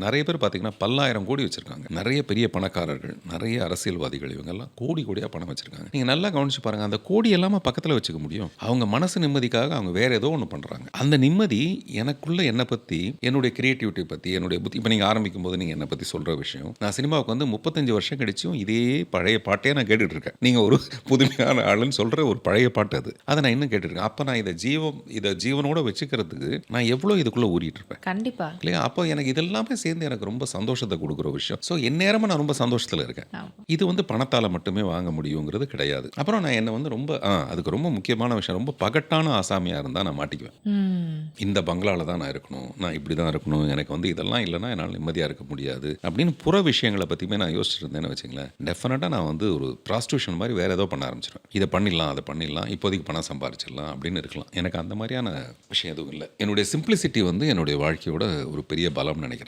நிறைய பேர் பார்த்தீங்கன்னா பல்லாயிரம் கோடி வச்சிருக்காங்க. நிறைய பெரிய பணக்காரர்கள், நிறைய அரசியல்வாதிகள் இவங்கெல்லாம் கோடி கோடியாக பணம் வச்சிருக்காங்க. நீங்கள் நல்லா கவனிச்சு பாருங்க, அந்த கோடி எல்லாமே பக்கத்தில் வச்சுக்க முடியும். அவங்க மனசு நிம்மதிக்காக அவங்க வேற ஏதோ ஒன்று பண்ணுறாங்க. அந்த நிம்மதி எனக்குள்ள என்னை பற்றி, என்னுடைய கிரியேட்டிவிட்டி பற்றி, என்னுடைய புத்தி. இப்போ நீங்கள் ஆரம்பிக்கும் போது நீங்கள் என்னை பற்றி சொல்கிற விஷயம், நான் சினிமாவுக்கு வந்து 35 வருஷம் கழிச்சும் இதே பழைய பாட்டே நான் கேட்டுட்டு இருக்கேன். நீங்கள் ஒரு புதுமையான ஆளுன்னு சொல்கிற ஒரு பழைய பாட்டு அது. அதை நான் இன்னும் கேட்டுருக்கேன். அப்போ நான் இதை ஜீவனோட வச்சுக்கிறதுக்கு நான் எவ்வளோ இதுக்குள்ளே ஊறிட்டு இருப்பேன். கண்டிப்பா இல்லையா? அப்போ எனக்கு இதெல்லாமே சேர்ந்து எனக்கு ரொம்ப சந்தோஷத்தை கொடுக்குற விஷயம். ஸோ எந்நேரமும் நான் ரொம்ப சந்தோஷத்தில் இருக்கேன். இது வந்து பணத்தால் மட்டுமே வாங்க முடியுங்கிறது கிடையாது. அப்புறம் நான் என்னை வந்து ரொம்ப அதுக்கு ரொம்ப முக்கியமான விஷயம், ரொம்ப பகட்டான ஆசாமியாக இருந்தால் நான் மாட்டிக்குவேன். இந்த பங்களாவில் தான் நான் இருக்கணும், நான் இப்படி தான் இருக்கணும், எனக்கு வந்து இதெல்லாம் இல்லைன்னா என்னால் நிம்மதியாக இருக்க முடியாது அப்படின்னு புற விஷயங்களை பற்றியுமே நான் யோசிச்சுட்டு இருந்தேன்னு வச்சுங்களேன், டெஃபினட்டாக நான் வந்து ஒரு ப்ராஸ்டியூஷன் மாதிரி வேறு ஏதோ பண்ண ஆரம்பிச்சிடுவேன். இதை பண்ணிடலாம், அதை பண்ணிடலாம், இப்போதைக்கு பணம் சம்பாரிச்சிடலாம் அப்படின்னு இருக்கலாம். எனக்கு அந்த மாதிரியான விஷயம் எதுவும் இல்லை. என்னுடைய சிம்பிளிசிட்டி வந்து என்னுடைய வாழ்க்கையோட ஒரு பெரிய பலம்னு நினைக்கிறேன்.